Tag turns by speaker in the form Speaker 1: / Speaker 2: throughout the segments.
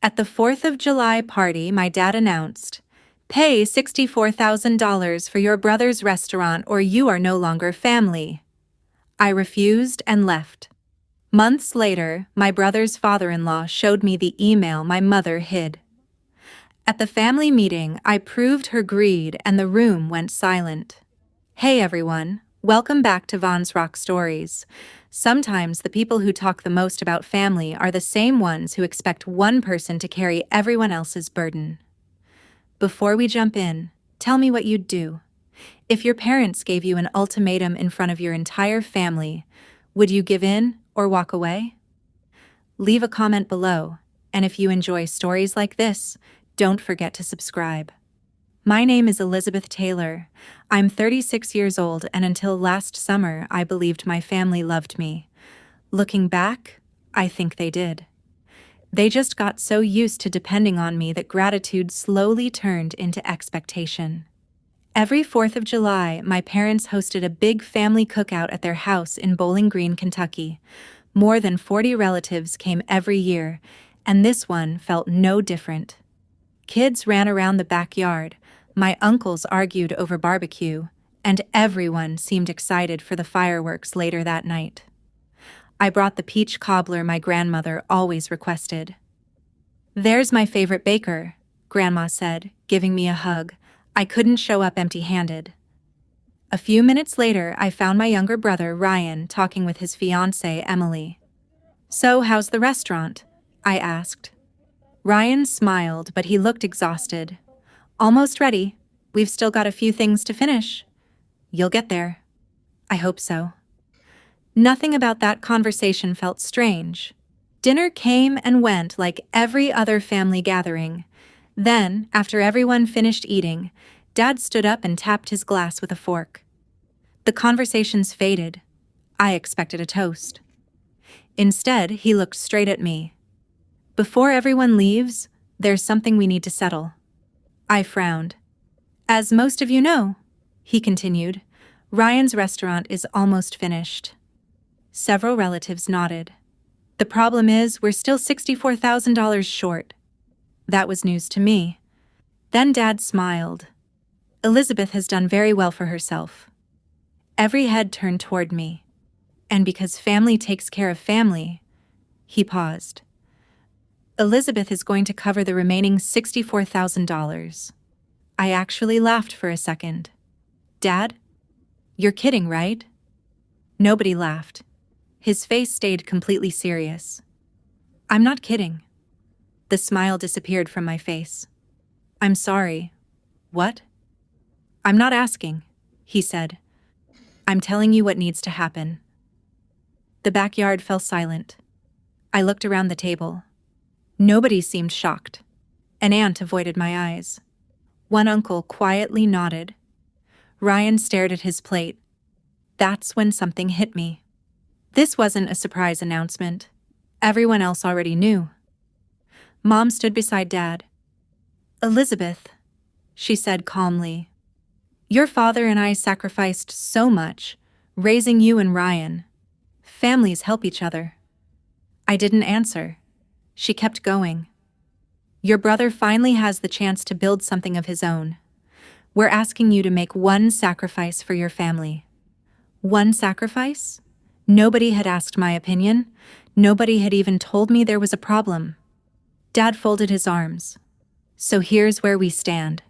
Speaker 1: At the 4th of July party, my dad announced, "Pay $64,000 for your brother's restaurant or you are no longer family." I refused and left. Months later, my brother's father-in-law showed me the email my mother hid. At the family meeting, I proved her greed and the room went silent. Hey everyone, welcome back to Vaughn's Rock Stories. Sometimes the people who talk the most about family are the same ones who expect one person to carry everyone else's burden. Before we jump in, tell me what you'd do. If your parents gave you an ultimatum in front of your entire family, would you give in or walk away? Leave a comment below, and if you enjoy stories like this, don't forget to subscribe. My name is Elizabeth Taylor. I'm 36 years old, and until last summer, I believed my family loved me. Looking back, I think they did. They just got so used to depending on me that gratitude slowly turned into expectation. Every 4th of July, my parents hosted a big family cookout at their house in Bowling Green, Kentucky. More than 40 relatives came every year, and this one felt no different. Kids ran around the backyard, my uncles argued over barbecue, and everyone seemed excited for the fireworks later that night. I brought the peach cobbler my grandmother always requested. "There's my favorite baker," Grandma said, giving me a hug. I couldn't show up empty-handed. A few minutes later, I found my younger brother, Ryan, talking with his fiancée, Emily. "So, how's the restaurant?" I asked. Ryan smiled, but he looked exhausted. "Almost ready. We've still got a few things to finish." "You'll get there." "I hope so." Nothing about that conversation felt strange. Dinner came and went like every other family gathering. Then, after everyone finished eating, Dad stood up and tapped his glass with a fork. The conversations faded. I expected a toast. Instead, he looked straight at me. "Before everyone leaves, there's something we need to settle." I frowned. "As most of you know," he continued, "Ryan's restaurant is almost finished." Several relatives nodded. "The problem is, we're still $64,000 short." That was news to me. Then Dad smiled. "Elizabeth has done very well for herself." Every head turned toward me. "And because family takes care of family," he paused. "Elizabeth is going to cover the remaining $64,000. I actually laughed for a second. "Dad? You're kidding, right?" Nobody laughed. His face stayed completely serious. "I'm not kidding." The smile disappeared from my face. "I'm sorry." "What?" "I'm not asking," he said. "I'm telling you what needs to happen." The backyard fell silent. I looked around the table. Nobody seemed shocked. An aunt avoided my eyes. One uncle quietly nodded. Ryan stared at his plate. That's when something hit me. This wasn't a surprise announcement. Everyone else already knew. Mom stood beside Dad. "Elizabeth," she said calmly, "your father and I sacrificed so much, raising you and Ryan. Families help each other." I didn't answer. She kept going. "Your brother finally has the chance to build something of his own. We're asking you to make one sacrifice for your family." One sacrifice? Nobody had asked my opinion. Nobody had even told me there was a problem. Dad folded his arms. "So here's where we stand."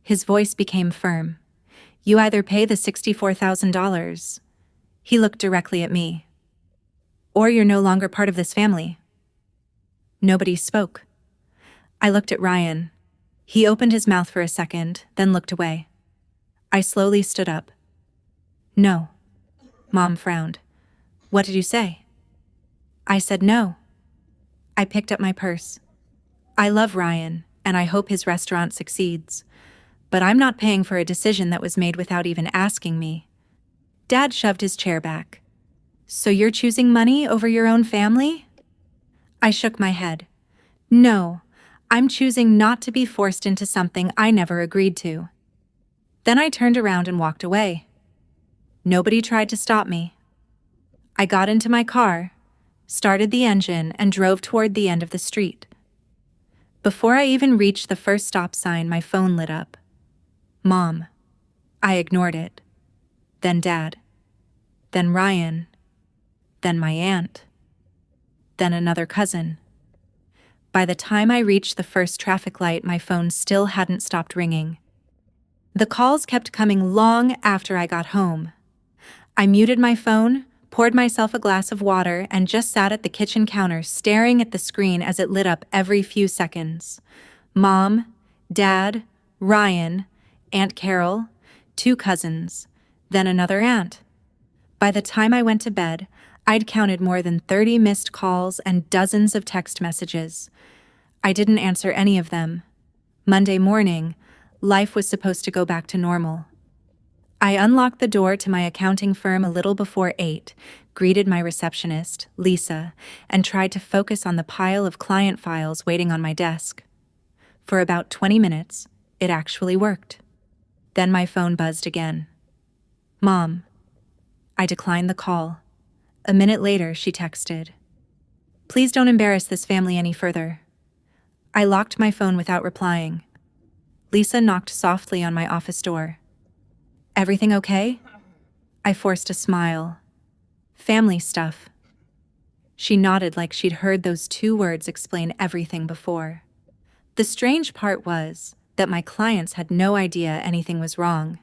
Speaker 1: His voice became firm. "You either pay the $64,000. He looked directly at me. "Or you're no longer part of this family." Nobody spoke. I looked at Ryan. He opened his mouth for a second, then looked away. I slowly stood up. "No." Mom frowned. "What did you say?" I said no. I picked up my purse. I love Ryan, and I hope his restaurant succeeds. But I'm not paying for a decision that was made without even asking me. Dad shoved his chair back. "So you're choosing money over your own family?" I shook my head. "No, I'm choosing not to be forced into something I never agreed to." Then I turned around and walked away. Nobody tried to stop me. I got into my car, started the engine, and drove toward the end of the street. Before I even reached the first stop sign, my phone lit up. Mom. I ignored it. Then Dad. Then Ryan. Then my aunt. Then another cousin. By the time I reached the first traffic light, my phone still hadn't stopped ringing. The calls kept coming long after I got home. I muted my phone, poured myself a glass of water, and just sat at the kitchen counter staring at the screen as it lit up every few seconds. Mom, Dad, Ryan, Aunt Carol, 2 cousins, then another aunt. By the time I went to bed, I'd counted more than 30 missed calls and dozens of text messages. I didn't answer any of them. Monday morning, life was supposed to go back to normal. I unlocked the door to my accounting firm a little before 8, greeted my receptionist, Lisa, and tried to focus on the pile of client files waiting on my desk. For about 20 minutes, it actually worked. Then my phone buzzed again. Mom. I declined the call. A minute later, she texted, "Please don't embarrass this family any further." I locked my phone without replying. Lisa knocked softly on my office door. "Everything okay?" I forced a smile. "Family stuff." She nodded like she'd heard those 2 words explain everything before. The strange part was that my clients had no idea anything was wrong.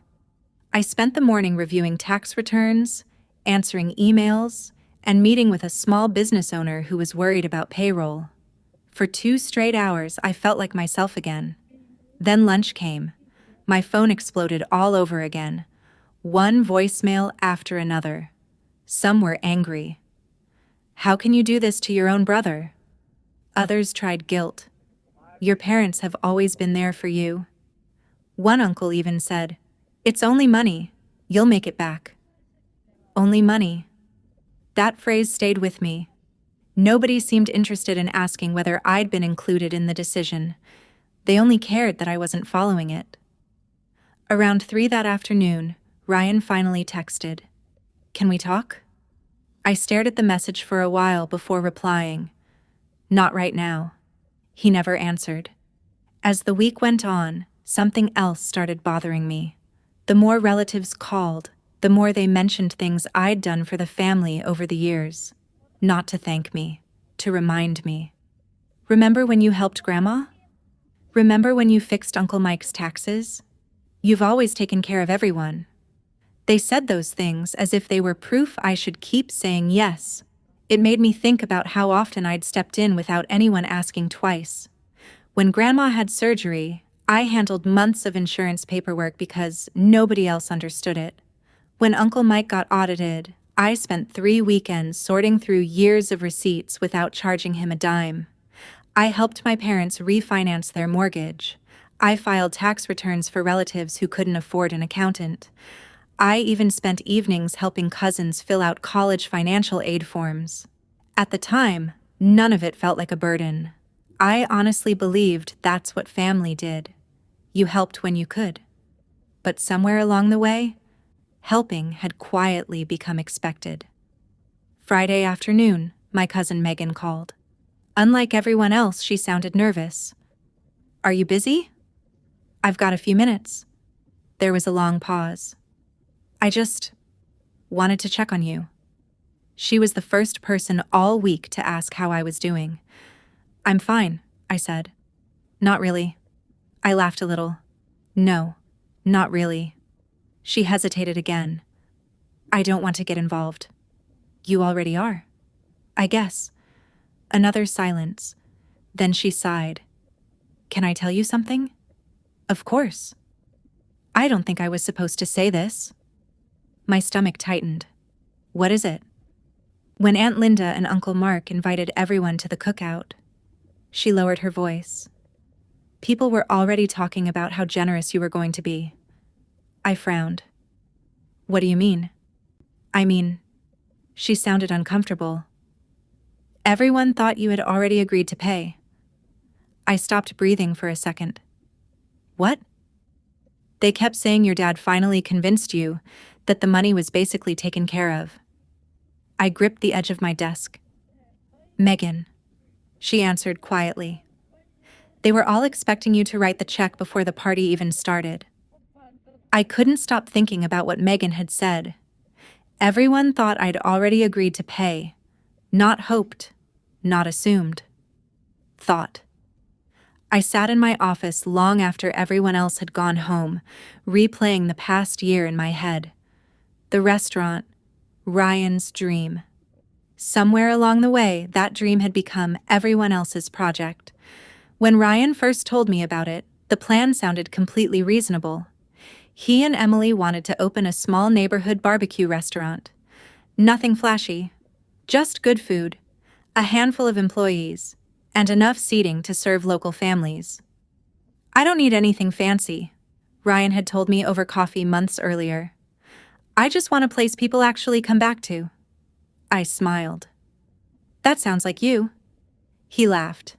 Speaker 1: I spent the morning reviewing tax returns, answering emails, and meeting with a small business owner who was worried about payroll. For 2 straight hours, I felt like myself again. Then lunch came. My phone exploded all over again. One voicemail after another. Some were angry. "How can you do this to your own brother?" Others tried guilt. "Your parents have always been there for you." One uncle even said, "It's only money. You'll make it back." Only money. That phrase stayed with me. Nobody seemed interested in asking whether I'd been included in the decision. They only cared that I wasn't following it. Around 3 that afternoon, Ryan finally texted, "Can we talk?" I stared at the message for a while before replying, "Not right now." He never answered. As the week went on, something else started bothering me. The more relatives called, the more they mentioned things I'd done for the family over the years. Not to thank me, to remind me. "Remember when you helped Grandma? Remember when you fixed Uncle Mike's taxes? You've always taken care of everyone." They said those things as if they were proof I should keep saying yes. It made me think about how often I'd stepped in without anyone asking twice. When Grandma had surgery, I handled months of insurance paperwork because nobody else understood it. When Uncle Mike got audited, I spent 3 weekends sorting through years of receipts without charging him a dime. I helped my parents refinance their mortgage. I filed tax returns for relatives who couldn't afford an accountant. I even spent evenings helping cousins fill out college financial aid forms. At the time, none of it felt like a burden. I honestly believed that's what family did. You helped when you could. But somewhere along the way, helping had quietly become expected. Friday afternoon, my cousin Megan called. Unlike everyone else, she sounded nervous. "Are you busy?" "I've got a few minutes." There was a long pause. "I just wanted to check on you." She was the first person all week to ask how I was doing. "I'm fine," I said. "Not really." I laughed a little. "No, not really." She hesitated again. "I don't want to get involved." "You already are." "I guess." Another silence. Then she sighed. "Can I tell you something?" "Of course." "I don't think I was supposed to say this." My stomach tightened. "What is it?" "When Aunt Linda and Uncle Mark invited everyone to the cookout." She lowered her voice. "People were already talking about how generous you were going to be." I frowned. "What do you mean?" "I mean," she sounded uncomfortable. "Everyone thought you had already agreed to pay." I stopped breathing for a second. "What?" "They kept saying your dad finally convinced you that the money was basically taken care of." I gripped the edge of my desk. "Megan," she answered quietly. They were all expecting you to write the check before the party even started. I couldn't stop thinking about what Megan had said. Everyone thought I'd already agreed to pay. Not hoped, not assumed. Thought. I sat in my office long after everyone else had gone home, replaying the past year in my head. The restaurant, Ryan's dream. Somewhere along the way, that dream had become everyone else's project. When Ryan first told me about it, the plan sounded completely reasonable. He and Emily wanted to open a small neighborhood barbecue restaurant. Nothing flashy, just good food, a handful of employees, and enough seating to serve local families. I don't need anything fancy, Ryan had told me over coffee months earlier. I just want a place people actually come back to. I smiled. That sounds like you. He laughed.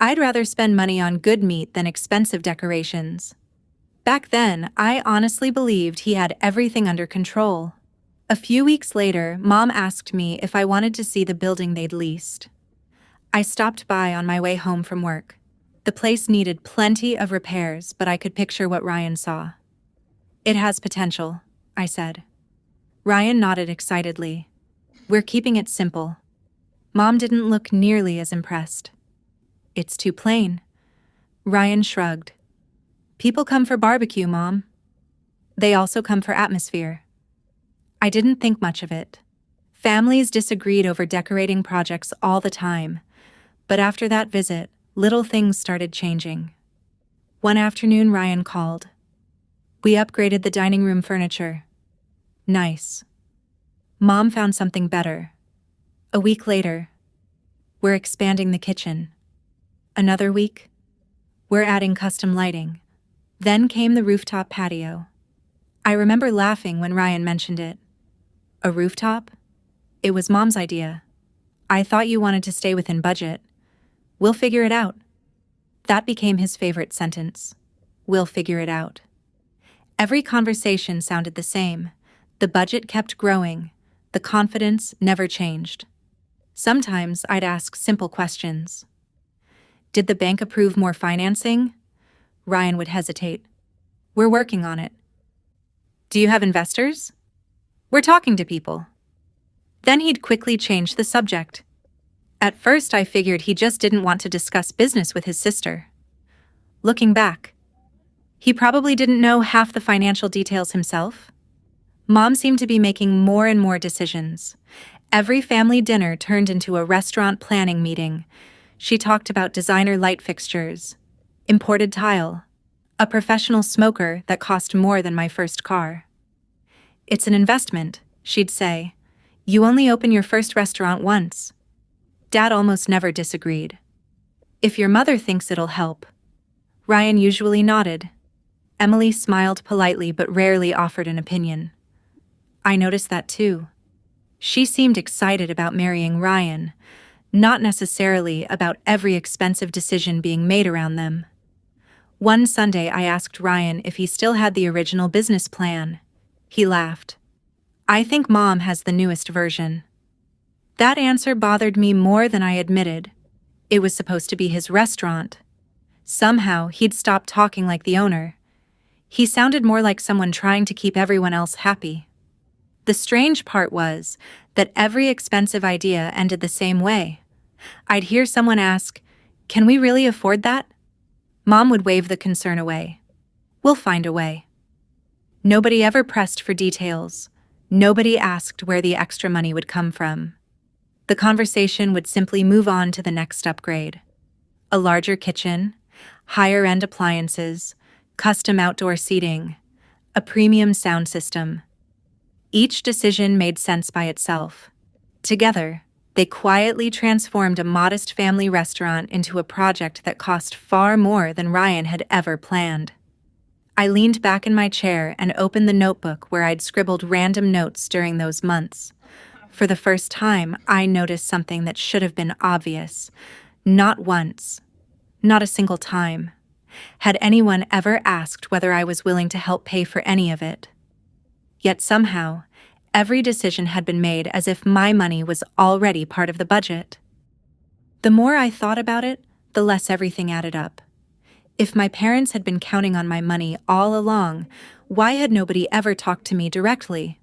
Speaker 1: I'd rather spend money on good meat than expensive decorations. Back then, I honestly believed he had everything under control. A few weeks later, Mom asked me if I wanted to see the building they'd leased. I stopped by on my way home from work. The place needed plenty of repairs, but I could picture what Ryan saw. It has potential, I said. Ryan nodded excitedly. We're keeping it simple. Mom didn't look nearly as impressed. It's too plain. Ryan shrugged. People come for barbecue, Mom. They also come for atmosphere. I didn't think much of it. Families disagreed over decorating projects all the time, but after that visit, little things started changing. One afternoon, Ryan called. We upgraded the dining room furniture. Nice. Mom found something better. A week later, we're expanding the kitchen. Another week, we're adding custom lighting. Then came the rooftop patio. I remember laughing when Ryan mentioned it. A rooftop? It was Mom's idea. I thought you wanted to stay within budget. We'll figure it out. That became his favorite sentence. We'll figure it out. Every conversation sounded the same. The budget kept growing. The confidence never changed. Sometimes I'd ask simple questions. Did the bank approve more financing? Ryan would hesitate. We're working on it. Do you have investors? We're talking to people. Then he'd quickly change the subject. At first, I figured he just didn't want to discuss business with his sister. Looking back, he probably didn't know half the financial details himself. Mom seemed to be making more and more decisions. Every family dinner turned into a restaurant planning meeting. She talked about designer light fixtures, imported tile, a professional smoker that cost more than my first car. It's an investment, she'd say. You only open your first restaurant once. Dad almost never disagreed. If your mother thinks it'll help. Ryan usually nodded. Emily smiled politely but rarely offered an opinion. I noticed that too. She seemed excited about marrying Ryan, not necessarily about every expensive decision being made around them. One Sunday, I asked Ryan if he still had the original business plan. He laughed. I think Mom has the newest version. That answer bothered me more than I admitted. It was supposed to be his restaurant. Somehow, he'd stopped talking like the owner. He sounded more like someone trying to keep everyone else happy. The strange part was that every expensive idea ended the same way. I'd hear someone ask, "Can we really afford that?" Mom would wave the concern away. We'll find a way. Nobody ever pressed for details. Nobody asked where the extra money would come from. The conversation would simply move on to the next upgrade. A larger kitchen, higher-end appliances, custom outdoor seating, a premium sound system. Each decision made sense by itself. Together, they quietly transformed a modest family restaurant into a project that cost far more than Ryan had ever planned. I leaned back in my chair and opened the notebook where I'd scribbled random notes during those months. For the first time, I noticed something that should have been obvious. Not once. Not a single time. Had anyone ever asked whether I was willing to help pay for any of it? Yet somehow, every decision had been made as if my money was already part of the budget. The more I thought about it, the less everything added up. If my parents had been counting on my money all along, why had nobody ever talked to me directly?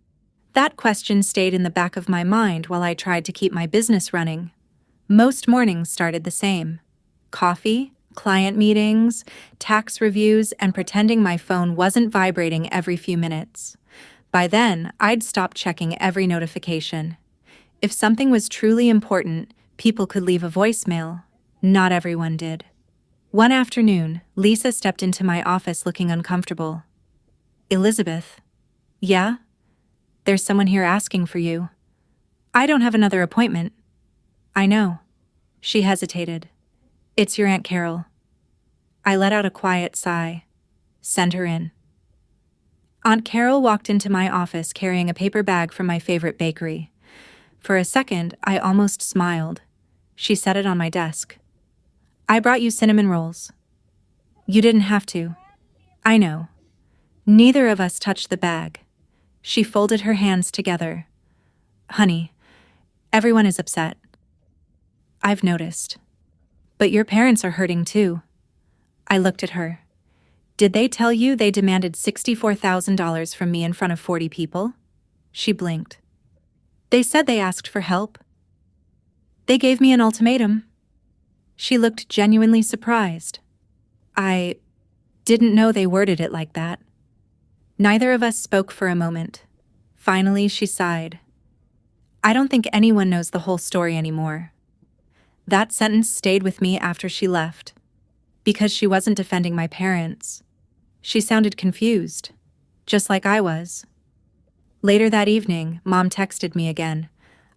Speaker 1: That question stayed in the back of my mind while I tried to keep my business running. Most mornings started the same. Coffee, client meetings, tax reviews, and pretending my phone wasn't vibrating every few minutes. By then, I'd stopped checking every notification. If something was truly important, people could leave a voicemail. Not everyone did. One afternoon, Lisa stepped into my office looking uncomfortable. "Elizabeth." "Yeah? There's someone here asking for you." "I don't have another appointment." "I know." She hesitated. "It's your Aunt Carol." I let out a quiet sigh. "Send her in." Aunt Carol walked into my office carrying a paper bag from my favorite bakery. For a second, I almost smiled. She set it on my desk. "I brought you cinnamon rolls." "You didn't have to." "I know." Neither of us touched the bag. She folded her hands together. "Honey, everyone is upset." "I've noticed. But your parents are hurting too." I looked at her. "Did they tell you they demanded $64,000 from me in front of 40 people?" She blinked. "They said they asked for help. They gave me an ultimatum." She looked genuinely surprised. "I didn't know they worded it like that." Neither of us spoke for a moment. Finally, she sighed. "I don't think anyone knows the whole story anymore." That sentence stayed with me after she left. Because she wasn't defending my parents. She sounded confused, just like I was. Later that evening, Mom texted me again.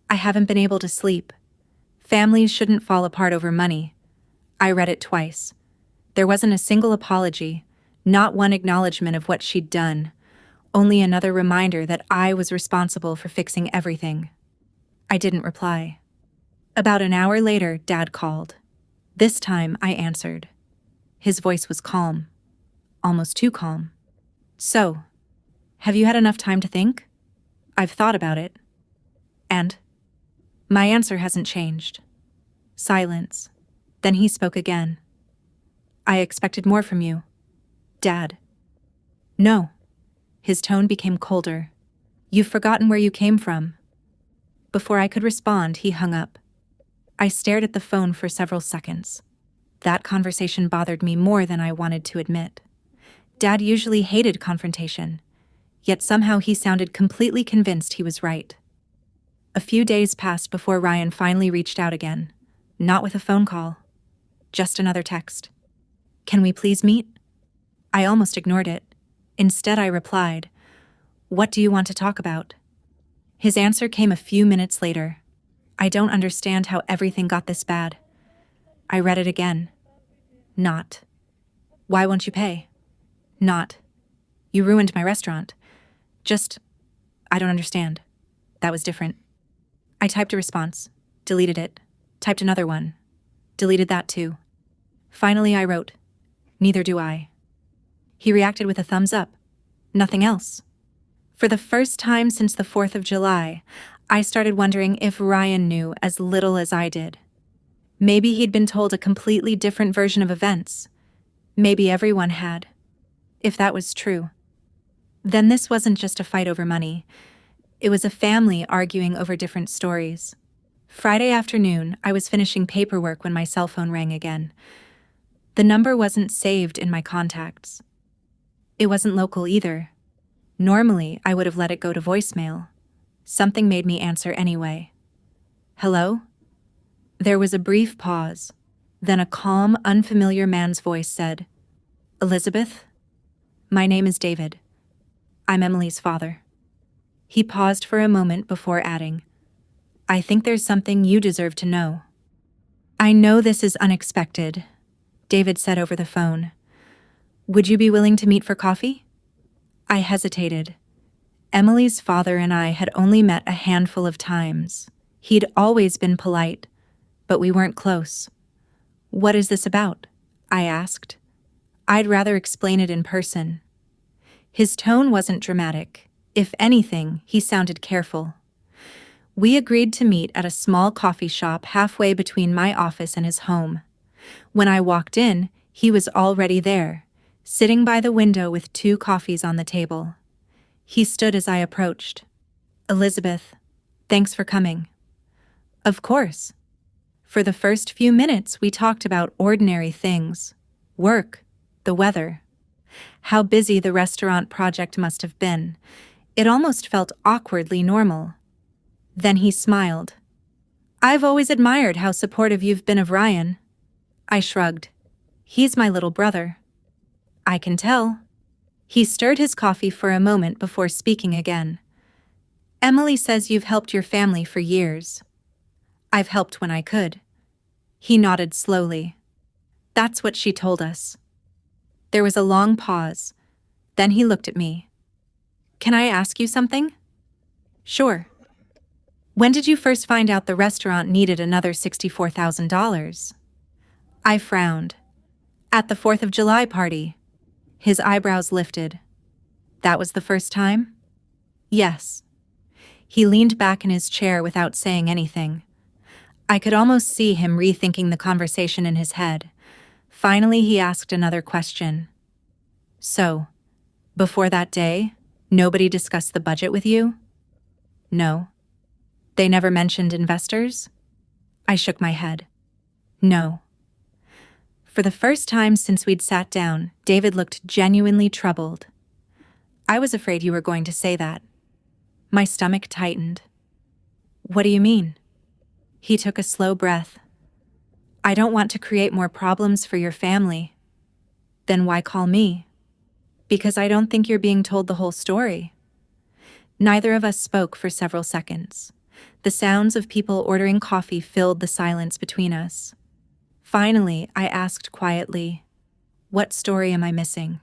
Speaker 1: "I haven't been able to sleep. Families shouldn't fall apart over money." I read it twice. There wasn't a single apology, not one acknowledgement of what she'd done, only another reminder that I was responsible for fixing everything. I didn't reply. About an hour later, Dad called. This time, I answered. His voice was calm, almost too calm. "So, have you had enough time to think?" "I've thought about it." "And?" My answer hasn't changed. Silence. Then he spoke again. "I expected more from you." "Dad." "No." His tone became colder. "You've forgotten where you came from." Before I could respond, he hung up. I stared at the phone for several seconds. That conversation bothered me more than I wanted to admit. Dad usually hated confrontation, yet somehow he sounded completely convinced he was right. A few days passed before Ryan finally reached out again, not with a phone call, just another text. "Can we please meet?" I almost ignored it. Instead, I replied, "What do you want to talk about?" His answer came a few minutes later. "I don't understand how everything got this bad." I read it again. Not. "Why won't you pay?" Not. "You ruined my restaurant." Just, "I don't understand." That was different. I typed a response, deleted it, typed another one, deleted that too. Finally, I wrote, "Neither do I." He reacted with a thumbs up. Nothing else. For the first time since the 4th of July, I started wondering if Ryan knew as little as I did. Maybe he'd been told a completely different version of events. Maybe everyone had. If that was true, then this wasn't just a fight over money. It was a family arguing over different stories. Friday afternoon, I was finishing paperwork when my cell phone rang again. The number wasn't saved in my contacts. It wasn't local either. Normally, I would have let it go to voicemail. Something made me answer anyway. "Hello?" There was a brief pause. Then a calm, unfamiliar man's voice said, "Elizabeth? My name is David. I'm Emily's father." He paused for a moment before adding, "I think there's something you deserve to know." "I know this is unexpected," David said over the phone. "Would you be willing to meet for coffee?" I hesitated. Emily's father and I had only met a handful of times. He'd always been polite, but we weren't close. "What is this about?" I asked. I'd rather explain it in person. His tone wasn't dramatic. If anything, he sounded careful. We agreed to meet at a small coffee shop halfway between my office and his home. When I walked in, he was already there, sitting by the window with 2 coffees on the table. He stood as I approached. "Elizabeth, thanks for coming." "Of course." For the first few minutes, we talked about ordinary things: work, the weather, how busy the restaurant project must have been. It almost felt awkwardly normal. Then he smiled. "I've always admired how supportive you've been of Ryan." I shrugged. "He's my little brother." "I can tell." He stirred his coffee for a moment before speaking again. "Emily says you've helped your family for years." "I've helped when I could." He nodded slowly. "That's what she told us." There was a long pause. Then he looked at me. "Can I ask you something?" "Sure." "When did you first find out the restaurant needed another $64,000? I frowned. "At the 4th of July party." His eyebrows lifted. "That was the first time?" "Yes." He leaned back in his chair without saying anything. I could almost see him rethinking the conversation in his head. Finally, he asked another question. "So, before that day, nobody discussed the budget with you?" "No." "They never mentioned investors?" I shook my head. "No." For the first time since we'd sat down, David looked genuinely troubled. "I was afraid you were going to say that." My stomach tightened. "What do you mean?" He took a slow breath. "I don't want to create more problems for your family." "Then why call me?" "Because I don't think you're being told the whole story." Neither of us spoke for several seconds. The sounds of people ordering coffee filled the silence between us. Finally, I asked quietly, "What story am I missing?"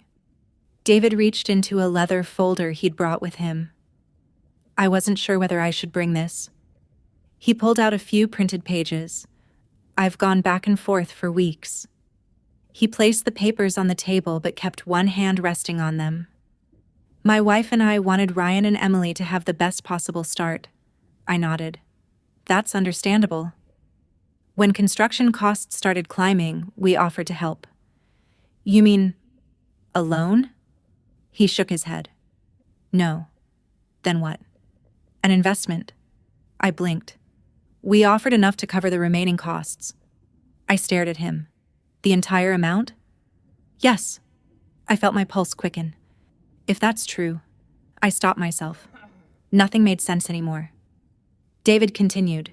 Speaker 1: David reached into a leather folder he'd brought with him. I wasn't sure whether I should bring this. He pulled out a few printed pages. "I've gone back and forth for weeks." He placed the papers on the table but kept one hand resting on them. "My wife and I wanted Ryan and Emily to have the best possible start." I nodded. "That's understandable." "When construction costs started climbing, we offered to help." "You mean a loan?" He shook his head. "No." "Then what?" "An investment." I blinked. "We offered enough to cover the remaining costs." I stared at him. "The entire amount?" "Yes." I felt my pulse quicken. If that's true, I stopped myself. Nothing made sense anymore. David continued.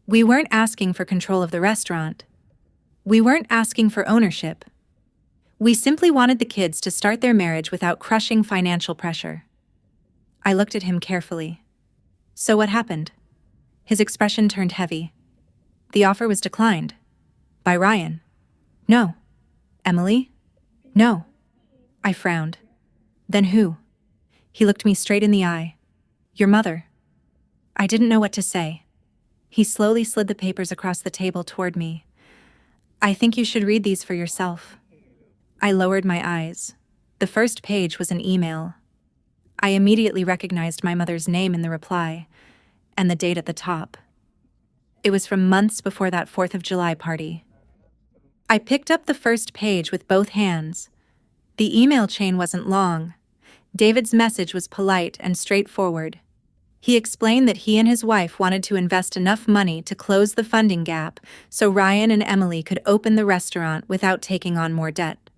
Speaker 1: "We weren't asking for control of the restaurant. We weren't asking for ownership. We simply wanted the kids to start their marriage without crushing financial pressure." I looked at him carefully. "So what happened?" His expression turned heavy. "The offer was declined." "By Ryan?" "No." "Emily?" "No." I frowned. "Then who?" He looked me straight in the eye. "Your mother." I didn't know what to say. He slowly slid the papers across the table toward me. "I think you should read these for yourself." I lowered my eyes. The first page was an email. I immediately recognized my mother's name in the reply, and the date at the top. It was from months before that 4th of July party. I picked up the first page with both hands. The email chain wasn't long. David's message was polite and straightforward. He explained that he and his wife wanted to invest enough money to close the funding gap so Ryan and Emily could open the restaurant without taking on more debt.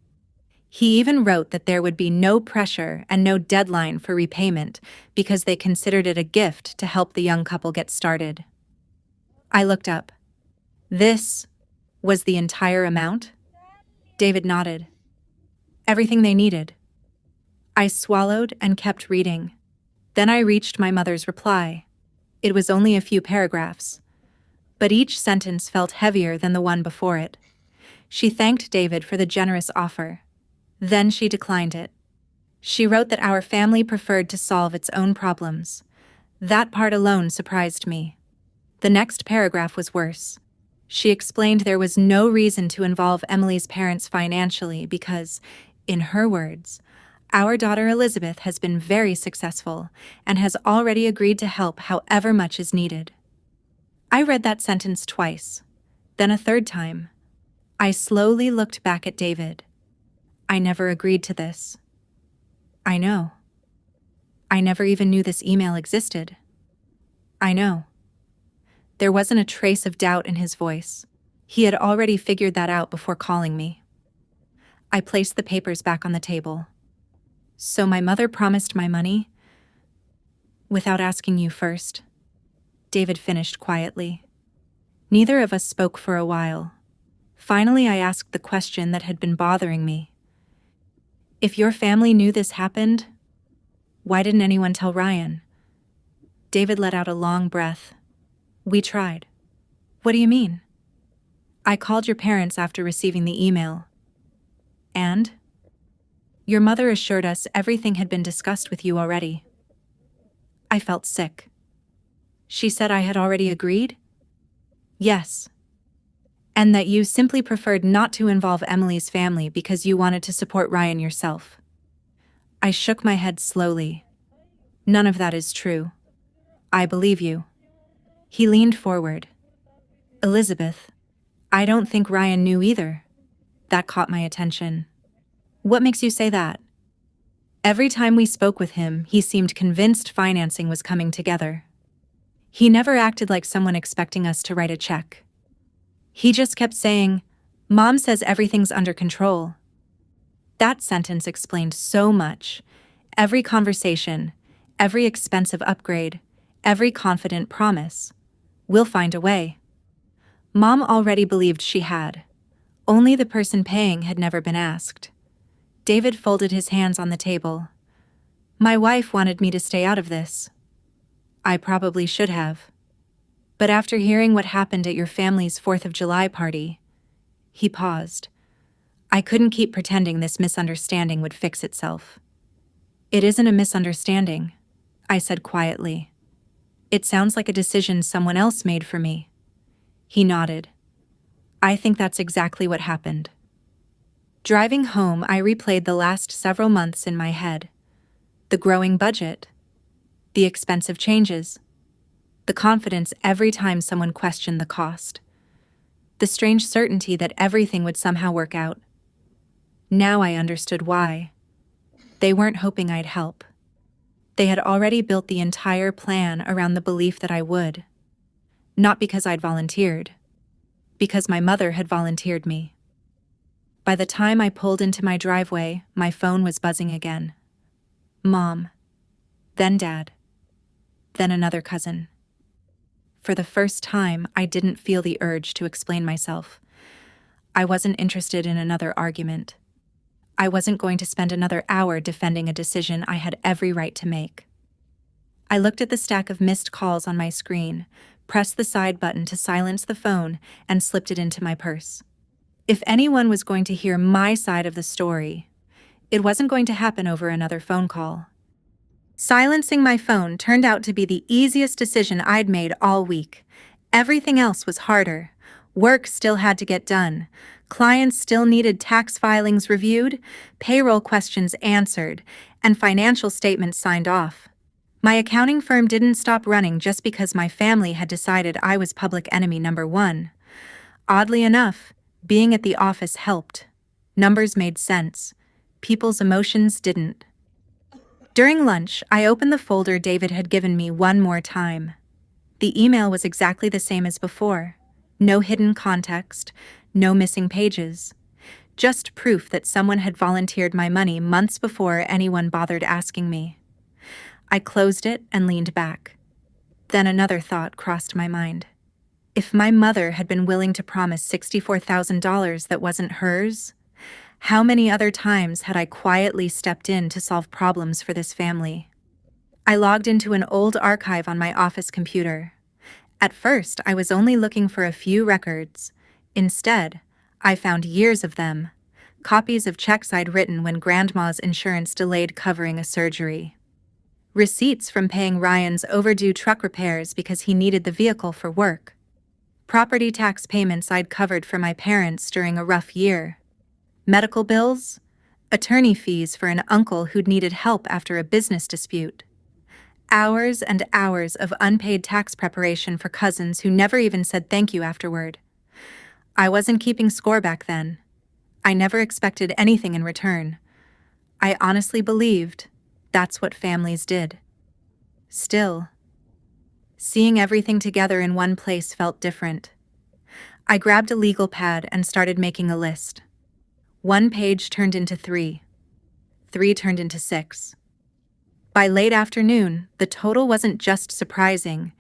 Speaker 1: He even wrote that there would be no pressure and no deadline for repayment because they considered it a gift to help the young couple get started. I looked up. "This was the entire amount?" David nodded. "Everything they needed." I swallowed and kept reading. Then I reached my mother's reply. It was only a few paragraphs, but each sentence felt heavier than the one before it. She thanked David for the generous offer. Then she declined it. She wrote that our family preferred to solve its own problems. That part alone surprised me. The next paragraph was worse. She explained there was no reason to involve Emily's parents financially because, in her words, "Our daughter Elizabeth has been very successful and has already agreed to help however much is needed." I read that sentence twice, then a third time. I slowly looked back at David. I never agreed to this. I know. I never even knew this email existed. I know. There wasn't a trace of doubt in his voice. He had already figured that out before calling me. I placed the papers back on the table. So my mother promised my money? Without asking you first. David finished quietly. Neither of us spoke for a while. Finally, I asked the question that had been bothering me. If your family knew this happened, why didn't anyone tell Ryan? David let out a long breath. We tried. What do you mean? I called your parents after receiving the email. And? Your mother assured us everything had been discussed with you already. I felt sick. She said I had already agreed? Yes. And that you simply preferred not to involve Emily's family because you wanted to support Ryan yourself. I shook my head slowly. None of that is true. I believe you. He leaned forward. Elizabeth, I don't think Ryan knew either. That caught my attention. What makes you say that? Every time we spoke with him, he seemed convinced financing was coming together. He never acted like someone expecting us to write a check. He just kept saying, Mom says everything's under control. That sentence explained so much. Every conversation, every expensive upgrade, every confident promise. We'll find a way. Mom already believed she had. Only the person paying had never been asked. David folded his hands on the table. My wife wanted me to stay out of this. I probably should have. But after hearing what happened at your family's 4th of July party, he paused. I couldn't keep pretending this misunderstanding would fix itself. It isn't a misunderstanding, I said quietly. It sounds like a decision someone else made for me. He nodded. I think that's exactly what happened. Driving home, I replayed the last several months in my head. The growing budget. The expensive changes. The confidence every time someone questioned the cost. The strange certainty that everything would somehow work out. Now I understood why. They weren't hoping I'd help. They had already built the entire plan around the belief that I would. Not because I'd volunteered. Because my mother had volunteered me. By the time I pulled into my driveway, my phone was buzzing again. Mom. Then Dad. Then another cousin. For the first time, I didn't feel the urge to explain myself. I wasn't interested in another argument. I wasn't going to spend another hour defending a decision I had every right to make. I looked at the stack of missed calls on my screen, pressed the side button to silence the phone, and slipped it into my purse. If anyone was going to hear my side of the story, it wasn't going to happen over another phone call. Silencing my phone turned out to be the easiest decision I'd made all week. Everything else was harder. Work still had to get done. Clients still needed tax filings reviewed, payroll questions answered, and financial statements signed off. My accounting firm didn't stop running just because my family had decided I was public enemy number 1. Oddly enough, being at the office helped. Numbers made sense. People's emotions didn't. During lunch, I opened the folder David had given me one more time. The email was exactly the same as before. No hidden context, no missing pages. Just proof that someone had volunteered my money months before anyone bothered asking me. I closed it and leaned back. Then another thought crossed my mind. If my mother had been willing to promise $64,000 that wasn't hers, how many other times had I quietly stepped in to solve problems for this family? I logged into an old archive on my office computer. At first, I was only looking for a few records. Instead, I found years of them, copies of checks I'd written when Grandma's insurance delayed covering a surgery. Receipts from paying Ryan's overdue truck repairs because he needed the vehicle for work. Property tax payments I'd covered for my parents during a rough year. Medical bills, attorney fees for an uncle who'd needed help after a business dispute. Hours and hours of unpaid tax preparation for cousins who never even said thank you afterward. I wasn't keeping score back then. I never expected anything in return. I honestly believed that's what families did. Still, seeing everything together in one place felt different. I grabbed a legal pad and started making a list. 1 page turned into 3. 3 turned into 6. By late afternoon, the total wasn't just surprising,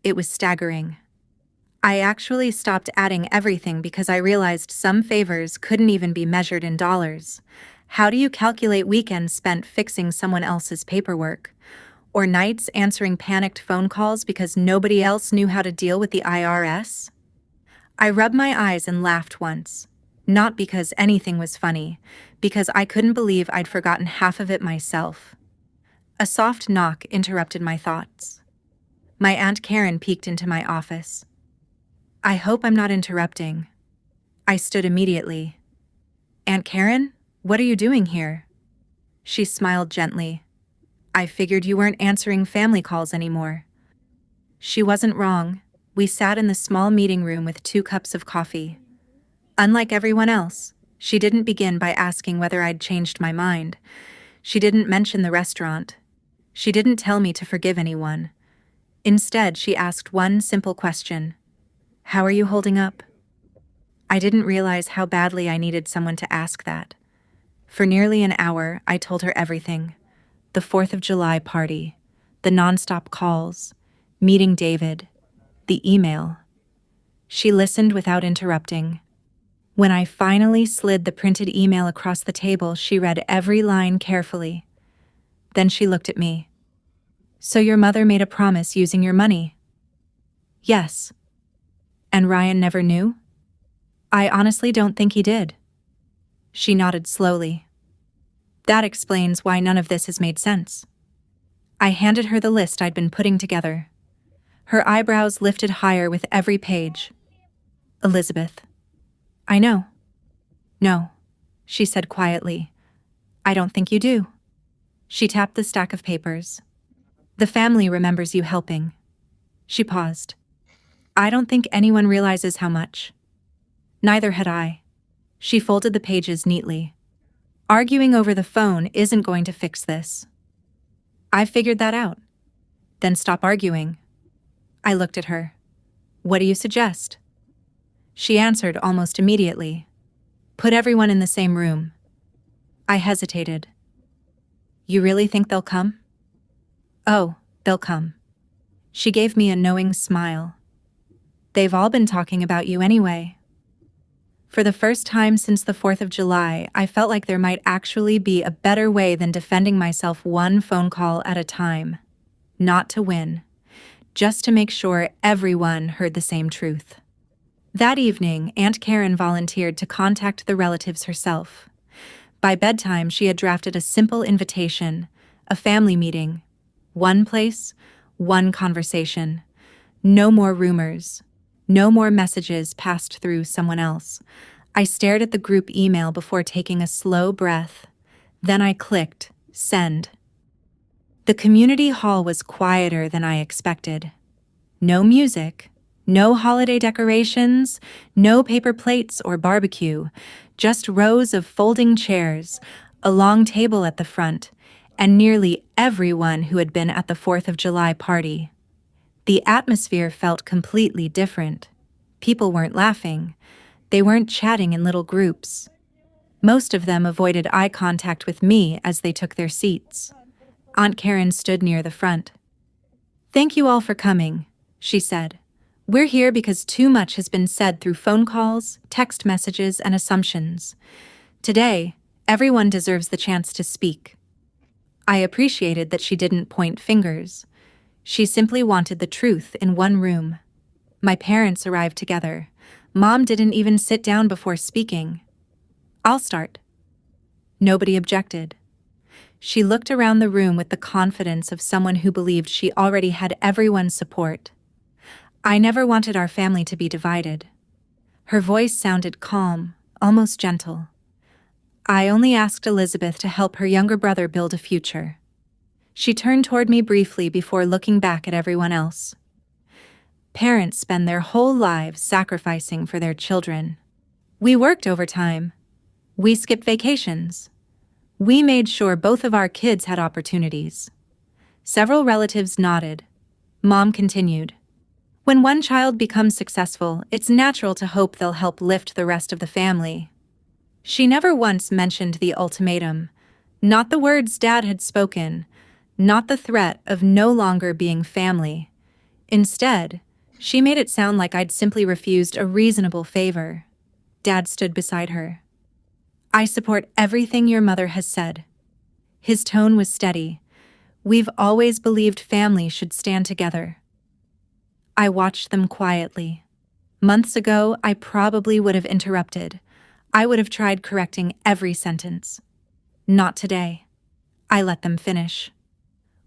Speaker 1: it was staggering. I actually stopped adding everything because I realized some favors couldn't even be measured in dollars. How do you calculate weekends spent fixing someone else's paperwork? Or nights answering panicked phone calls because nobody else knew how to deal with the IRS? I rubbed my eyes and laughed once. Not because anything was funny, because I couldn't believe I'd forgotten half of it myself. A soft knock interrupted my thoughts. My Aunt Karen peeked into my office. I hope I'm not interrupting. I stood immediately. Aunt Karen, what are you doing here? She smiled gently. I figured you weren't answering family calls anymore. She wasn't wrong. We sat in the small meeting room with 2 cups of coffee. Unlike everyone else, she didn't begin by asking whether I'd changed my mind. She didn't mention the restaurant. She didn't tell me to forgive anyone. Instead, she asked one simple question. How are you holding up? I didn't realize how badly I needed someone to ask that. For nearly an hour, I told her everything. The 4th of July party, the nonstop calls, meeting David, the email. She listened without interrupting. When I finally slid the printed email across the table, she read every line carefully. Then she looked at me. So your mother made a promise using your money? Yes. And Ryan never knew? I honestly don't think he did. She nodded slowly. That explains why none of this has made sense. I handed her the list I'd been putting together. Her eyebrows lifted higher with every page. Elizabeth. I know. No, she said quietly. I don't think you do. She tapped the stack of papers. The family remembers you helping. She paused. I don't think anyone realizes how much. Neither had I. She folded the pages neatly. Arguing over the phone isn't going to fix this. I figured that out. Then stop arguing. I looked at her. What do you suggest? She answered almost immediately. Put everyone in the same room. I hesitated. You really think they'll come? Oh, they'll come. She gave me a knowing smile. They've all been talking about you anyway. For the first time since the 4th of July, I felt like there might actually be a better way than defending myself one phone call at a time. Not to win. Just to make sure everyone heard the same truth. That evening, Aunt Karen volunteered to contact the relatives herself. By bedtime, she had drafted a simple invitation, a family meeting. One place, one conversation. No more rumors. No more messages passed through someone else. I stared at the group email before taking a slow breath. Then I clicked send. The community hall was quieter than I expected. No music, no holiday decorations, no paper plates or barbecue, just rows of folding chairs, a long table at the front, and nearly everyone who had been at the 4th of July party. The atmosphere felt completely different. People weren't laughing. They weren't chatting in little groups. Most of them avoided eye contact with me as they took their seats. Aunt Karen stood near the front. Thank you all for coming, she said. We're here because too much has been said through phone calls, text messages, and assumptions. Today, everyone deserves the chance to speak. I appreciated that she didn't point fingers. She simply wanted the truth in one room. My parents arrived together. Mom didn't even sit down before speaking. I'll start. Nobody objected. She looked around the room with the confidence of someone who believed she already had everyone's support. I never wanted our family to be divided. Her voice sounded calm, almost gentle. I only asked Elizabeth to help her younger brother build a future. She turned toward me briefly before looking back at everyone else. Parents spend their whole lives sacrificing for their children. We worked overtime. We skipped vacations. We made sure both of our kids had opportunities. Several relatives nodded. Mom continued. When one child becomes successful, it's natural to hope they'll help lift the rest of the family. She never once mentioned the ultimatum, not the words Dad had spoken, not the threat of no longer being family. Instead, she made it sound like I'd simply refused a reasonable favor. Dad stood beside her. I support everything your mother has said. His tone was steady. We've always believed family should stand together. I watched them quietly. Months ago, I probably would have interrupted. I would have tried correcting every sentence. Not today. I let them finish.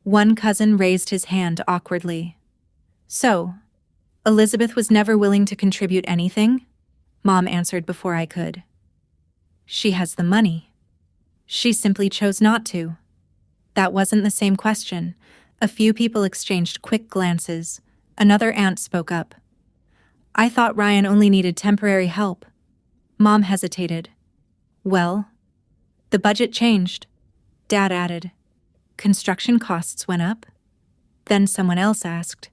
Speaker 1: One cousin raised his hand awkwardly. So, Elizabeth was never willing to contribute anything? Mom answered before I could. She has the money. She simply chose not to. That wasn't the same question. A few people exchanged quick glances. Another aunt spoke up. I thought Ryan only needed temporary help. Mom hesitated. Well, the budget changed. Dad added. Construction costs went up. Then someone else asked.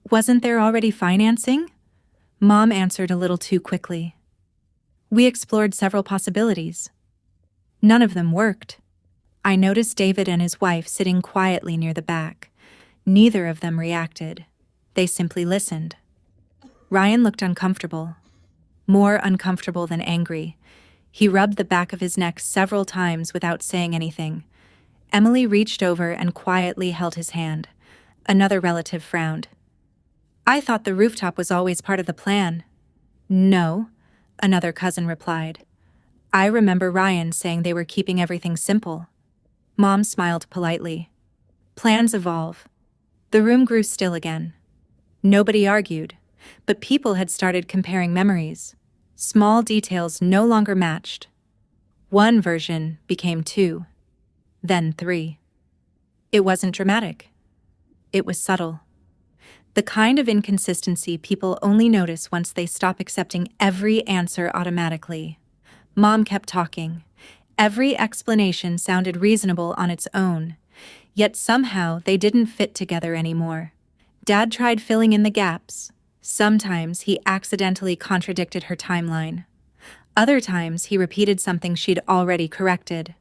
Speaker 1: Wasn't there already financing? Mom answered a little too quickly. We explored several possibilities. None of them worked. I noticed David and his wife sitting quietly near the back. Neither of them reacted. They simply listened. Ryan looked uncomfortable. More uncomfortable than angry. He rubbed the back of his neck several times without saying anything. Emily reached over and quietly held his hand. Another relative frowned. I thought the rooftop was always part of the plan. No, another cousin replied. I remember Ryan saying they were keeping everything simple. Mom smiled politely. Plans evolve. The room grew still again. Nobody argued, but people had started comparing memories. Small details no longer matched. One version became two, then three. It wasn't dramatic. It was subtle. The kind of inconsistency people only notice once they stop accepting every answer automatically. Mom kept talking. Every explanation sounded reasonable on its own, yet somehow they didn't fit together anymore. Dad tried filling in the gaps. Sometimes he accidentally contradicted her timeline. Other times he repeated something she'd already corrected.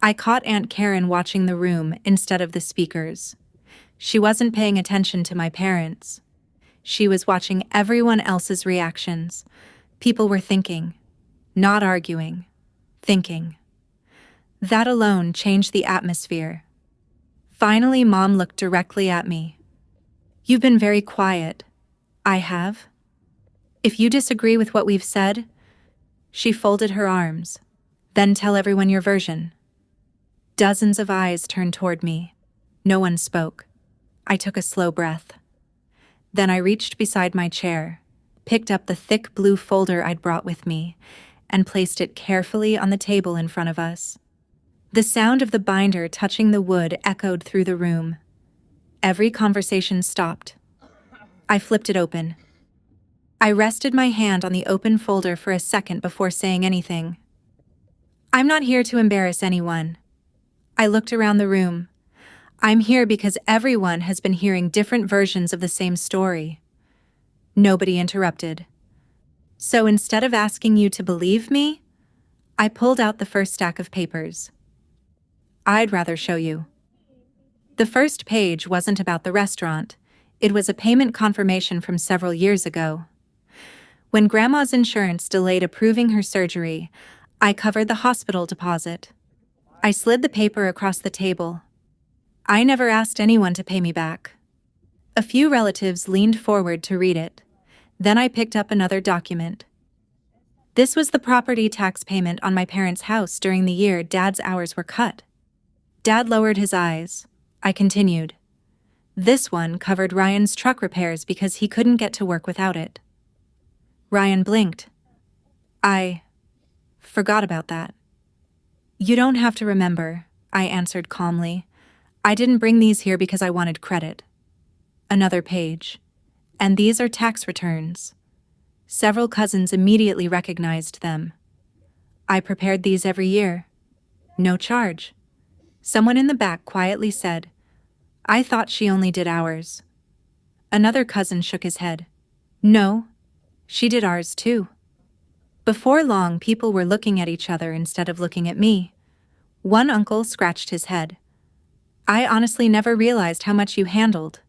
Speaker 1: I caught Aunt Karen watching the room instead of the speakers. She wasn't paying attention to my parents. She was watching everyone else's reactions. People were thinking, not arguing, thinking. That alone changed the atmosphere. Finally, Mom looked directly at me. You've been very quiet. I have. If you disagree with what we've said, she folded her arms. Then tell everyone your version. Dozens of eyes turned toward me. No one spoke. I took a slow breath. Then I reached beside my chair, picked up the thick blue folder I'd brought with me, and placed it carefully on the table in front of us. The sound of the binder touching the wood echoed through the room. Every conversation stopped. I flipped it open. I rested my hand on the open folder for a second before saying anything. I'm not here to embarrass anyone. I looked around the room. I'm here because everyone has been hearing different versions of the same story. Nobody interrupted. So instead of asking you to believe me, I pulled out the first stack of papers. I'd rather show you. The first page wasn't about the restaurant. It was a payment confirmation from several years ago. When Grandma's insurance delayed approving her surgery, I covered the hospital deposit. I slid the paper across the table. I never asked anyone to pay me back. A few relatives leaned forward to read it. Then I picked up another document. This was the property tax payment on my parents' house during the year Dad's hours were cut. Dad lowered his eyes. I continued. This one covered Ryan's truck repairs because he couldn't get to work without it. Ryan blinked. I forgot about that. You don't have to remember, I answered calmly. I didn't bring these here because I wanted credit. Another page. And these are tax returns. Several cousins immediately recognized them. I prepared these every year. No charge. Someone in the back quietly said, I thought she only did ours. Another cousin shook his head. No, she did ours too. Before long, people were looking at each other instead of looking at me. One uncle scratched his head. I honestly never realized how much you handled.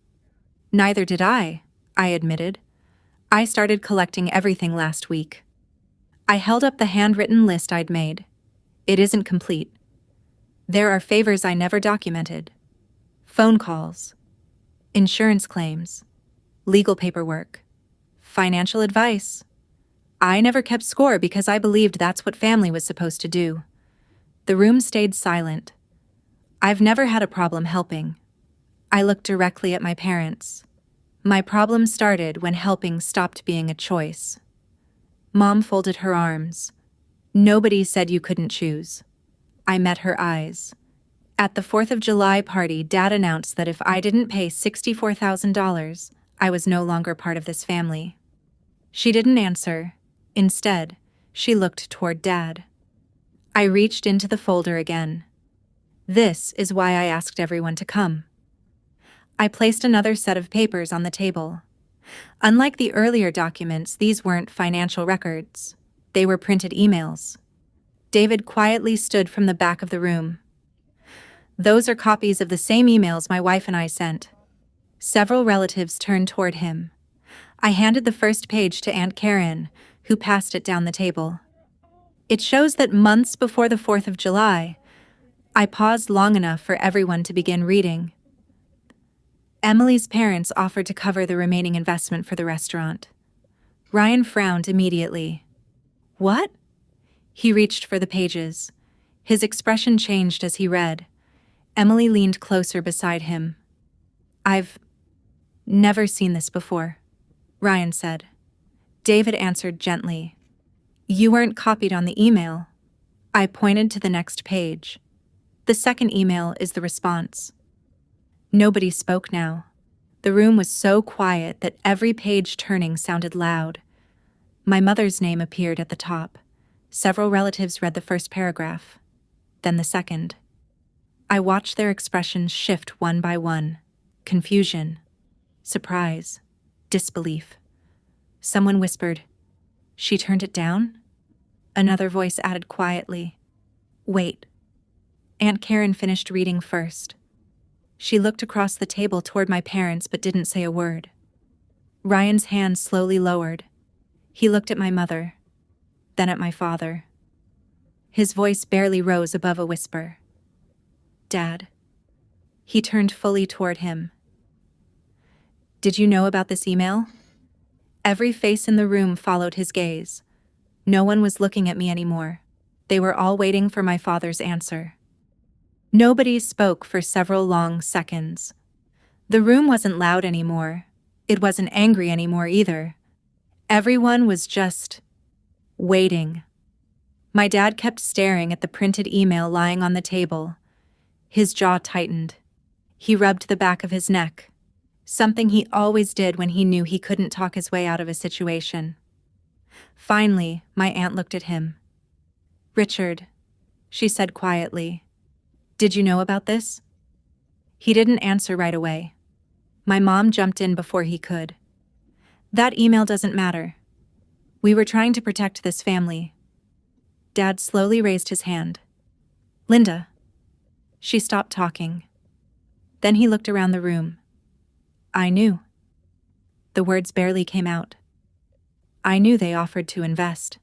Speaker 1: Neither did I admitted. I started collecting everything last week. I held up the handwritten list I'd made. It isn't complete. There are favors I never documented. Phone calls, insurance claims, legal paperwork, financial advice. I never kept score because I believed that's what family was supposed to do. The room stayed silent. I've never had a problem helping. I looked directly at my parents. My problem started when helping stopped being a choice. Mom folded her arms. Nobody said you couldn't choose. I met her eyes. At the 4th of July party, Dad announced that if I didn't pay $64,000, I was no longer part of this family. She didn't answer. Instead, she looked toward Dad. I reached into the folder again. This is why I asked everyone to come. I placed another set of papers on the table. Unlike the earlier documents, these weren't financial records. They were printed emails. David quietly stood from the back of the room. Those are copies of the same emails my wife and I sent. Several relatives turned toward him. I handed the first page to Aunt Karen, who passed it down the table. It shows that months before the 4th of July, I paused long enough for everyone to begin reading. Emily's parents offered to cover the remaining investment for the restaurant. Ryan frowned immediately. What? He reached for the pages. His expression changed as he read. Emily leaned closer beside him. I've never seen this before, Ryan said. David answered gently. You weren't copied on the email. I pointed to the next page. The second email is the response. Nobody spoke now. The room was so quiet that every page turning sounded loud. My mother's name appeared at the top. Several relatives read the first paragraph, then the second. I watched their expressions shift one by one. Confusion, surprise, disbelief. Someone whispered, "She turned it down?" Another voice added quietly, "Wait." Aunt Karen finished reading first. She looked across the table toward my parents but didn't say a word. Ryan's hand slowly lowered. He looked at my mother, then at my father. His voice barely rose above a whisper. "Dad." He turned fully toward him. "Did you know about this email?" Every face in the room followed his gaze. No one was looking at me anymore. They were all waiting for my father's answer. Nobody spoke for several long seconds. The room wasn't loud anymore. It wasn't angry anymore either. Everyone was just waiting. My dad kept staring at the printed email lying on the table. His jaw tightened. He rubbed the back of his neck, something he always did when he knew he couldn't talk his way out of a situation. Finally, my aunt looked at him. "Richard," she said quietly, "did you know about this?" He didn't answer right away. My mom jumped in before he could. "That email doesn't matter. We were trying to protect this family." Dad slowly raised his hand. "Linda." She stopped talking. Then he looked around the room. "I knew." The words barely came out. "I knew they offered to invest."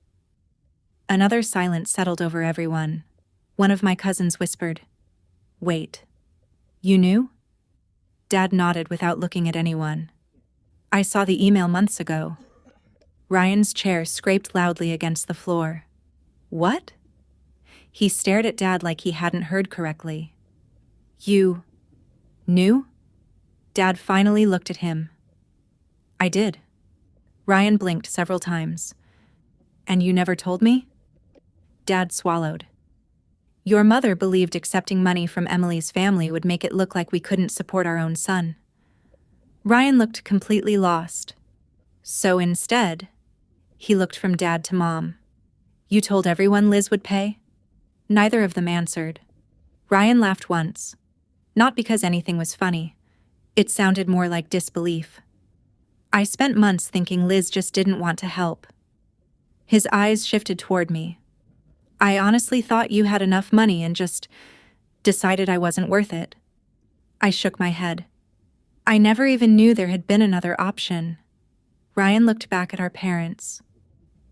Speaker 1: Another silence settled over everyone. One of my cousins whispered, "Wait. You knew?" Dad nodded without looking at anyone. "I saw the email months ago." Ryan's chair scraped loudly against the floor. "What?" He stared at Dad like he hadn't heard correctly. "You knew?" Dad finally looked at him. "I did." Ryan blinked several times. "And you never told me?" Dad swallowed. "Your mother believed accepting money from Emily's family would make it look like we couldn't support our own son." Ryan looked completely lost. So instead, he looked from Dad to Mom. You told everyone Liz would pay? Neither of them answered. Ryan laughed once. Not because anything was funny. It sounded more like disbelief. I spent months thinking Liz just didn't want to help. His eyes shifted toward me. I honestly thought you had enough money and just decided I wasn't worth it. I shook my head. I never even knew there had been another option. Ryan looked back at our parents.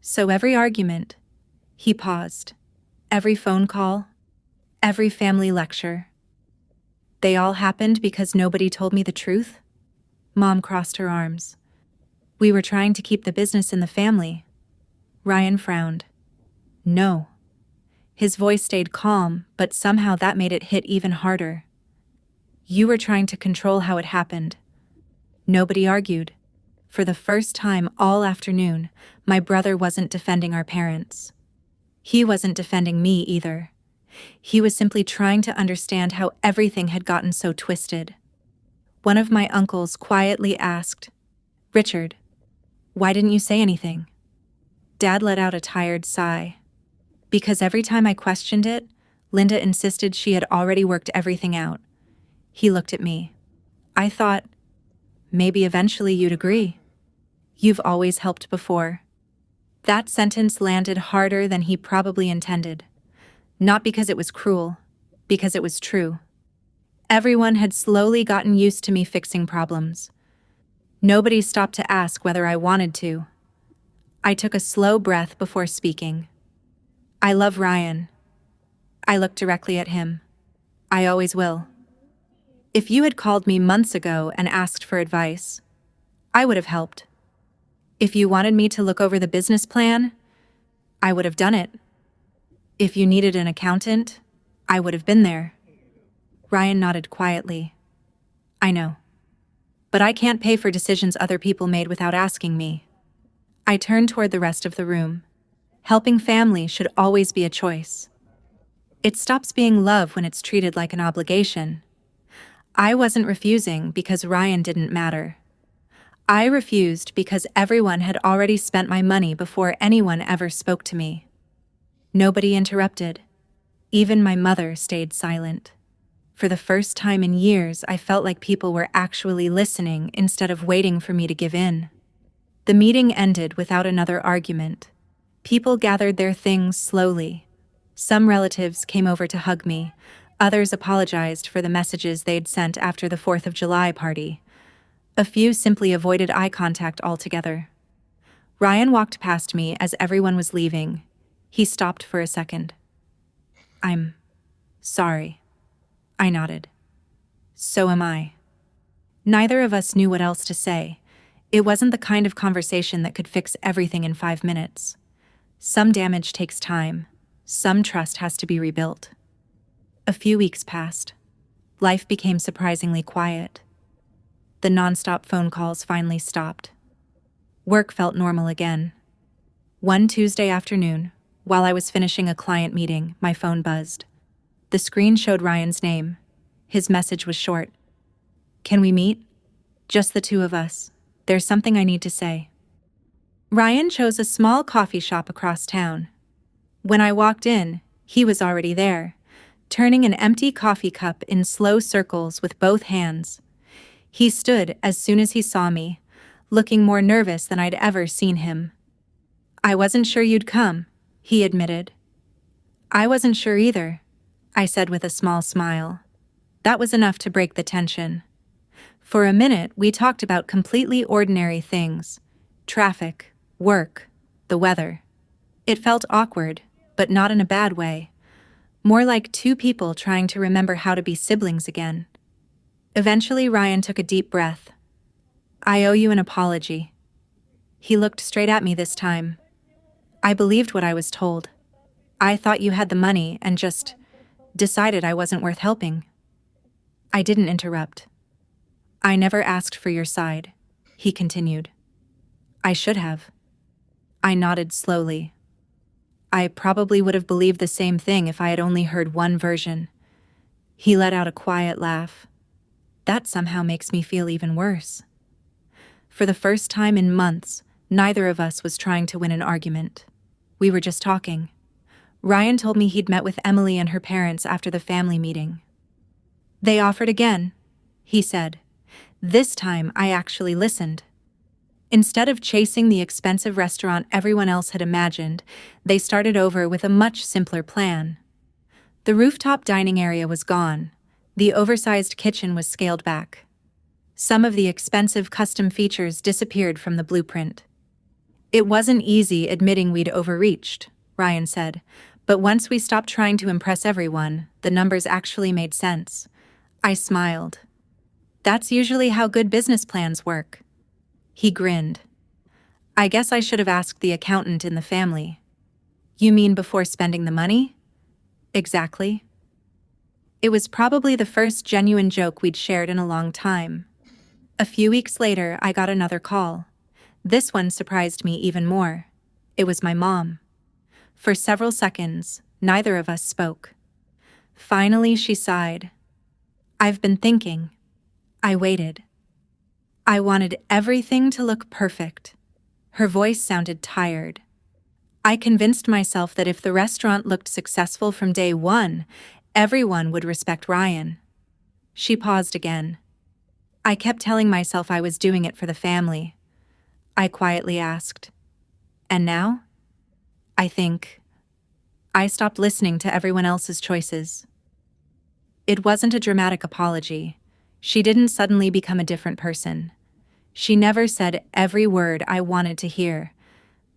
Speaker 1: So every argument, he paused. Every phone call, every family lecture. They all happened because nobody told me the truth? Mom crossed her arms. We were trying to keep the business in the family. Ryan frowned. No. His voice stayed calm, but somehow that made it hit even harder. You were trying to control how it happened. Nobody argued. For the first time all afternoon, my brother wasn't defending our parents. He wasn't defending me either. He was simply trying to understand how everything had gotten so twisted. One of my uncles quietly asked, Richard, why didn't you say anything? Dad let out a tired sigh. Because every time I questioned it, Linda insisted she had already worked everything out. He looked at me. I thought, maybe eventually you'd agree. You've always helped before. That sentence landed harder than he probably intended. Not because it was cruel, because it was true. Everyone had slowly gotten used to me fixing problems. Nobody stopped to ask whether I wanted to. I took a slow breath before speaking. I love Ryan. I looked directly at him. I always will. If you had called me months ago and asked for advice, I would have helped. If you wanted me to look over the business plan, I would have done it. If you needed an accountant, I would have been there. Ryan nodded quietly. I know. But I can't pay for decisions other people made without asking me. I turned toward the rest of the room. Helping family should always be a choice. It stops being love when it's treated like an obligation. I wasn't refusing because Ryan didn't matter. I refused because everyone had already spent my money before anyone ever spoke to me. Nobody interrupted. Even my mother stayed silent. For the first time in years, I felt like people were actually listening instead of waiting for me to give in. The meeting ended without another argument. People gathered their things slowly. Some relatives came over to hug me. Others apologized for the messages they'd sent after the 4th of July party. A few simply avoided eye contact altogether. Ryan walked past me as everyone was leaving. He stopped for a second. I'm sorry. I nodded. So am I. Neither of us knew what else to say. It wasn't the kind of conversation that could fix everything in 5 minutes. Some damage takes time. Some trust has to be rebuilt. A few weeks passed. Life became surprisingly quiet. The nonstop phone calls finally stopped. Work felt normal again. One Tuesday afternoon, while I was finishing a client meeting, my phone buzzed. The screen showed Ryan's name. His message was short. Can we meet? Just the two of us. There's something I need to say. Ryan chose a small coffee shop across town. When I walked in, he was already there, turning an empty coffee cup in slow circles with both hands. He stood as soon as he saw me, looking more nervous than I'd ever seen him. I wasn't sure you'd come, he admitted. I wasn't sure either, I said with a small smile. That was enough to break the tension. For a minute, we talked about completely ordinary things. Traffic, work, the weather. It felt awkward, but not in a bad way. More like two people trying to remember how to be siblings again. Eventually, Ryan took a deep breath. I owe you an apology. He looked straight at me this time. I believed what I was told. I thought you had the money and just decided I wasn't worth helping. I didn't interrupt. I never asked for your side, he continued. I should have. I nodded slowly. I probably would have believed the same thing if I had only heard one version. He let out a quiet laugh. That somehow makes me feel even worse. For the first time in months, neither of us was trying to win an argument. We were just talking. Ryan told me he'd met with Emily and her parents after the family meeting. They offered again, he said. This time I actually listened. Instead of chasing the expensive restaurant everyone else had imagined, they started over with a much simpler plan. The rooftop dining area was gone. The oversized kitchen was scaled back. Some of the expensive custom features disappeared from the blueprint. It wasn't easy admitting we'd overreached, Ryan said, but once we stopped trying to impress everyone, the numbers actually made sense. I smiled. That's usually how good business plans work. He grinned. I guess I should have asked the accountant in the family. You mean before spending the money? Exactly. It was probably the first genuine joke we'd shared in a long time. A few weeks later, I got another call. This one surprised me even more. It was my mom. For several seconds, neither of us spoke. Finally, she sighed. I've been thinking. I waited. I wanted everything to look perfect. Her voice sounded tired. I convinced myself that if the restaurant looked successful from day one, everyone would respect Ryan. She paused again. I kept telling myself I was doing it for the family. I quietly asked, and now? I think I stopped listening to everyone else's choices. It wasn't a dramatic apology. She didn't suddenly become a different person. She never said every word I wanted to hear,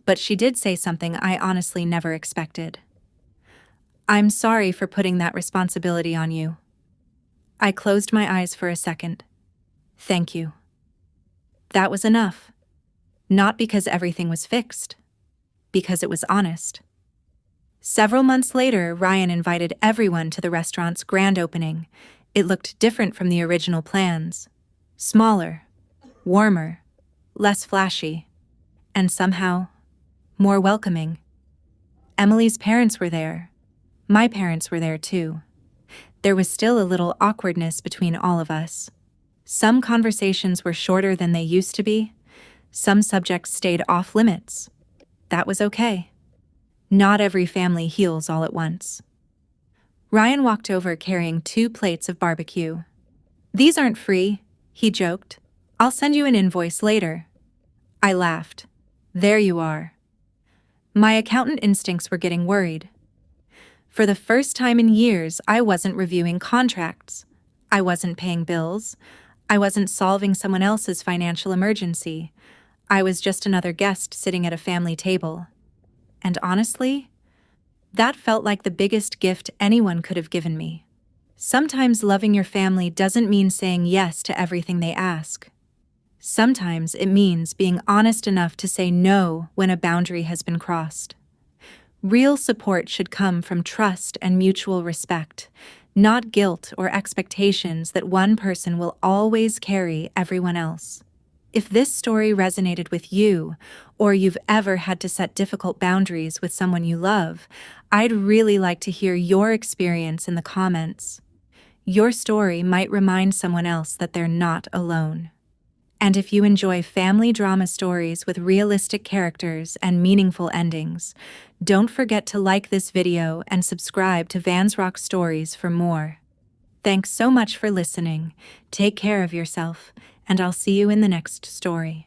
Speaker 1: but she did say something I honestly never expected. I'm sorry for putting that responsibility on you. I closed my eyes for a second. Thank you. That was enough. Not because everything was fixed, because it was honest. Several months later, Ryan invited everyone to the restaurant's grand opening. It looked different from the original plans. Smaller, warmer, less flashy, and somehow more welcoming. Emily's parents were there. My parents were there too. There was still a little awkwardness between all of us. Some conversations were shorter than they used to be. Some subjects stayed off limits. That was okay. Not every family heals all at once. Ryan walked over carrying 2 plates of barbecue. These aren't free, he joked. I'll send you an invoice later. I laughed. There you are. My accountant instincts were getting worried. For the first time in years, I wasn't reviewing contracts. I wasn't paying bills. I wasn't solving someone else's financial emergency. I was just another guest sitting at a family table. And honestly, that felt like the biggest gift anyone could have given me. Sometimes loving your family doesn't mean saying yes to everything they ask. Sometimes it means being honest enough to say no when a boundary has been crossed. Real support should come from trust and mutual respect, not guilt or expectations that one person will always carry everyone else. If this story resonated with you, or you've ever had to set difficult boundaries with someone you love, I'd really like to hear your experience in the comments. Your story might remind someone else that they're not alone. And if you enjoy family drama stories with realistic characters and meaningful endings, don't forget to like this video and subscribe to Vans Rock Stories for more. Thanks so much for listening. Take care of yourself, and I'll see you in the next story.